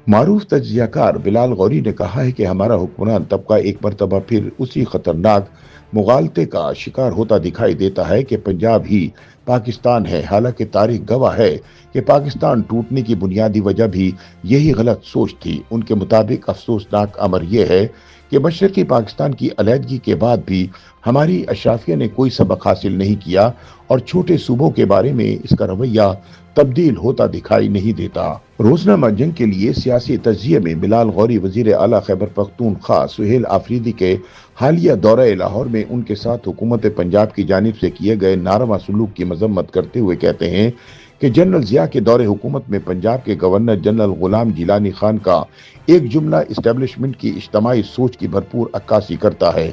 मारूफ तज्जियाकार बिलाल गौरी ने कहा है कि हमारा हुक्मरान तबका एक मरतबा फिर उसी खतरनाक मुगालते का शिकार होता दिखाई देता है कि पंजाब ही पाकिस्तान है। हालांकि तारीख गवाह है कि पाकिस्तान टूटने की बुनियादी वजह भी यही गलत सोच थी। उनके मुताबिक अफसोसनाक अमर यह है कि मशरकी पाकिस्तान की अलहदगी के बाद भी हमारी अशराफिया ने कोई सबक हासिल नहीं किया और छोटे सूबों के बारे में इसका रवैया तब्दील होता दिखाई नहीं देता। रोजनामा जंग के लिए सियासी तजिए में बिलाल गौरी वजीर आला खैबर पख्तूनख्वा सुहेल आफरीदी के हालिया दौरे लाहौर में उनके साथ हुकूमत पंजाब की जानिब से किए गए नारवा सलूक की मजम्मत करते हुए कहते हैं कि जनरल जिया के दौरे हुकूमत में पंजाब के गवर्नर जनरल गुलाम जिलानी खान का एक जुमला इस्टेब्लिशमेंट की इज्तमाही सोच की भरपूर अक्कासी करता है।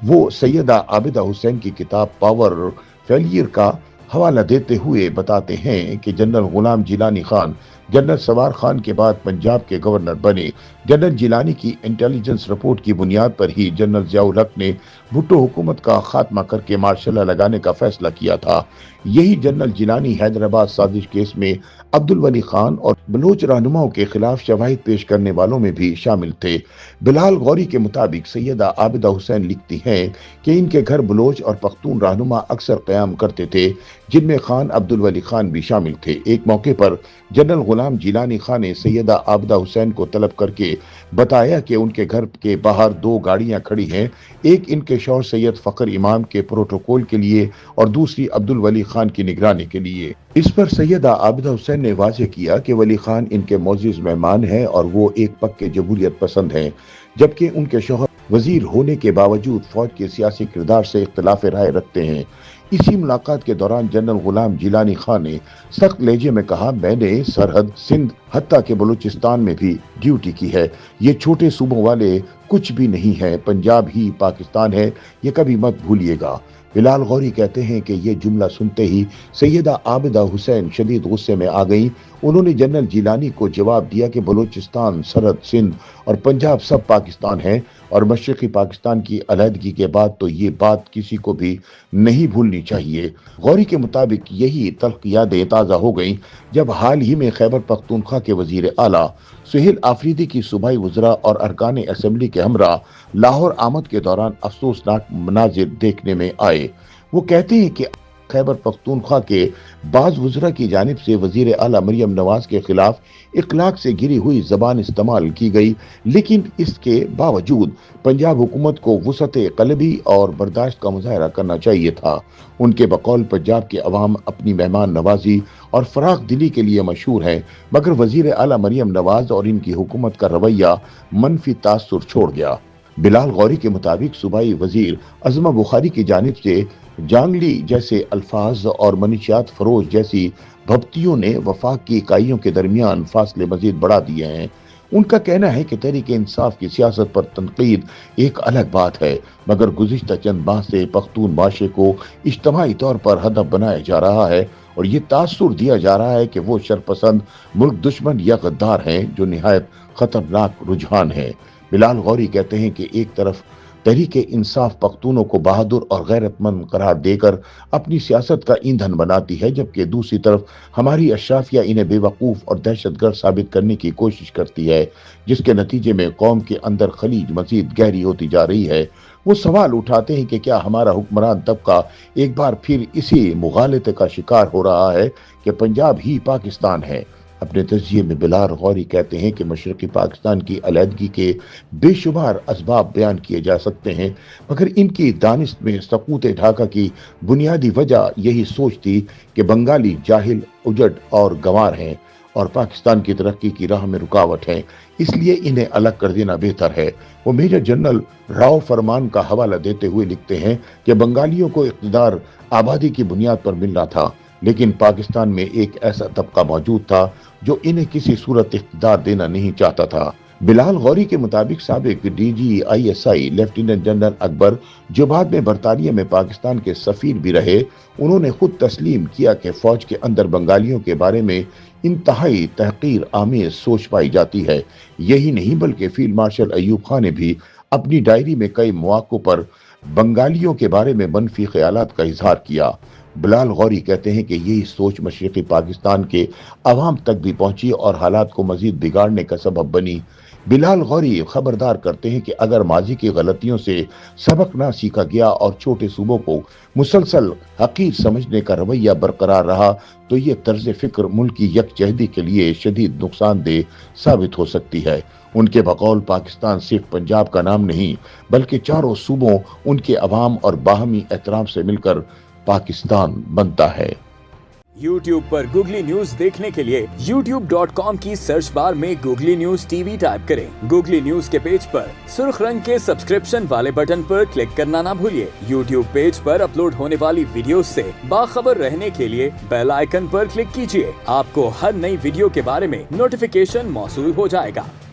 वो सैयदा आबिदा हुसैन की किताब पावर फेलियर का हवाला देते हुए बताते हैं कि जनरल गुलाम जिलानी खान जनरल सवार खान के बाद पंजाब के गवर्नर बने। जनरल जिलानी की इंटेलिजेंस रिपोर्ट की बुनियाद पर ही जनरल जियाउल हक ने भुट्टो हुकूमत का खात्मा करके मार्शल लगाने का फैसला किया था। यही जनरल जिलानी हैदराबाद साजिश केस में अब्दुल वली खान और बलोच रहनुमाओं के खिलाफ शवाहिद पेश करने वालों में भी शामिल थे। बिलाल गौरी के मुताबिक सैयदा आबिदा हुसैन लिखती हैं कि इनके घर बलोच और पख्तून रहनुमा अक्सर क़याम करते थे, जिनमें खान अब्दुल वली खान भी शामिल थे। एक मौके पर जनरल गुलाम जिलानी खान ने सैयदा आबिदा हुसैन को तलब करके बताया कि उनके घर के बाहर दो गाड़ियां खड़ी हैं, एक इनके शौहर सैयद फखर इमाम के प्रोटोकॉल के लिए और दूसरी अब्दुल वली खान की निगरानी के लिए। इस पर सैयदा आबिदा हुसैन ने वाज़ेह किया कि वली खान इनके मोअज़्ज़िज़ मेहमान हैं और वो एक पक्के जमहूरियत पसंद हैं, जबकि उनके शौहर वजीर होने के बावजूद फौज के सियासी किरदार से इख्तिलाफ राय रखते हैं। इसी मुलाकात के दौरान जनरल गुलाम जिलानी खान ने सख्त लहजे में कहा, मैंने सरहद सिंध हत्ता के बलूचिस्तान में भी ड्यूटी की है। ये छोटे सूबों वाले कुछ भी नहीं है, पंजाब ही पाकिस्तान है, ये कभी मत भूलिएगा। बिलाल गौरी कहते हैं कि ये जुमला सुनते ही सैयदा आबिदा हुसैन शदीद गुस्से में आ गई। उन्होंने जनरल जिलानी को जवाब दिया कि बलूचिस्तान, सरहद सिंध और पंजाब सब पाकिस्तान है और मशरकी पाकिस्तान की अलहदगी के बाद तो ये बात किसी को भी नहीं भूलनी चाहिए। गौरी के मुताबिक यही तल्ख यादें ताज़ा हो गईं जब हाल ही में खैबर पख्तूनख्वा के वजीर आला सुहेल आफरीदी की सूबाई वज़रा और अरकान असम्बली के हमरा लाहौर आमद के दौरान अफसोसनाक मनाजिर देखने में आए। वो कहते हैं कि खैबर पख्तूनख्वा के बाज़ वज़रा की जानिब से वज़ीर आला मरियम नवाज के खिलाफ इखलाक से गिरी हुई ज़बान इस्तेमाल की गई, लेकिन इसके बावजूद पंजाब हुकूमत को वुसअत क़ल्बी और बर्दाश्त का मुज़ाहरा करना चाहिए था। उनके बकौल पंजाब के अवाम अपनी मेहमान नवाजी और फराख दिली के लिए मशहूर है, मगर वज़ीर आला मरियम नवाज और इनकी हुकूमत का रवैया मनफी तासुर छोड़ गया। बिलाल गौरी के मुताबिक सूबाई वजीर अज़मा बुखारी की जानिब से जांगली जैसे अल्फाज और मनीशियात फरोज जैसी भब्तियों ने वफाक की इकाइयों के दरमियान फासले मजीद बढ़ा दिए हैं। उनका कहना है कि तहरीक इंसाफ की सियासत पर तनकीद एक अलग बात है, मगर गुज़िश्ता चंद माह से पख्तून माशरे को इज्तमाही तौर पर हदफ बनाया जा रहा है और ये तासुर दिया जा रहा है कि वो शरपसंद, मुल्क दुश्मन या गद्दार हैं, जो निहायत खतरनाक रुझान है। बिलाल गौरी कहते हैं कि एक तरफ तहरीक इंसाफ पख्तूनों को बहादुर और गैरतमंद करार देकर अपनी सियासत का ईंधन बनाती है, जबकि दूसरी तरफ हमारी अशराफिया इन्हें बेवकूफ़ और दहशतगर्द साबित करने की कोशिश करती है, जिसके नतीजे में कौम के अंदर खलीज मजीद गहरी होती जा रही है। वो सवाल उठाते हैं कि क्या हमारा हुक्मरान तबका एक बार फिर इसी मुगालते का शिकार हो रहा है कि पंजाब ही पाकिस्तान है। अपने तज़किये में बिलाल गौरी कहते हैं कि मशरक़ी पाकिस्तान की अलहदगी के बेशुमार असबाब बयान किए जा सकते हैं, मगर इनकी दानिश में सकूत ढाका की बुनियादी वजह यही सोच थी कि बंगाली जाहिल, उजड़ और गंवार हैं और पाकिस्तान की तरक्की की राह में रुकावट है, इसलिए इन्हें अलग कर देना बेहतर है। वो मेजर जनरल राव फरमान का हवाला देते हुए लिखते हैं कि बंगालियों को इक़्तिदार आबादी की बुनियाद पर मिल रहा था, लेकिन पाकिस्तान में एक ऐसा तबका मौजूद था जो इन्हें किसी सूरत इख्तिदार देना नहीं चाहता था। बिलाल गौरी के मुताबिक साबिक DGISI लेफ्टिनेंट जनरल अकबर, जो बाद में बरतानिया में पाकिस्तान के सफीर भी रहे, उन्होंने खुद तस्लीम किया कि फौज के अंदर बंगालियों के बारे में इंतहाई तहकीर आमेज सोच पाई जाती है। यही नहीं बल्कि फील्ड मार्शल अयूब खान ने भी अपनी डायरी में कई मौक़ों पर बंगालियों के बारे में मनफी ख्यालात का इजहार किया। बिलाल गौरी कहते हैं कि यही सोच मशरक़ी पाकिस्तान के अवाम तक भी पहुंची और हालात को मजीद बिगाड़ने का सबब बनी। बिलाल गौरी खबरदार करते हैं कि अगर माजी की गलतियों से सबक ना सीखा गया और छोटे सूबों को मुसलसल हकीर समझने का रवैया बरकरार रहा तो ये तर्ज फिक्र मुल्क की यकजहती के लिए शदीद नुकसानदेह साबित हो सकती है। उनके बकौल पाकिस्तान सिर्फ पंजाब का नाम नहीं बल्कि चारों सूबों, उनके अवाम और बाहमी एहतराम से मिलकर पाकिस्तान बनता है। YouTube पर गूगली न्यूज देखने के लिए youtube.com की सर्च बार में गूगली न्यूज टीवी टाइप करें। गूगली न्यूज के पेज पर सुर्ख रंग के सब्सक्रिप्शन वाले बटन पर क्लिक करना ना भूलिए। YouTube पेज पर अपलोड होने वाली वीडियोस से बाखबर रहने के लिए बेल आइकन पर क्लिक कीजिए। आपको हर नई वीडियो के बारे में नोटिफिकेशन मौसूल हो जाएगा।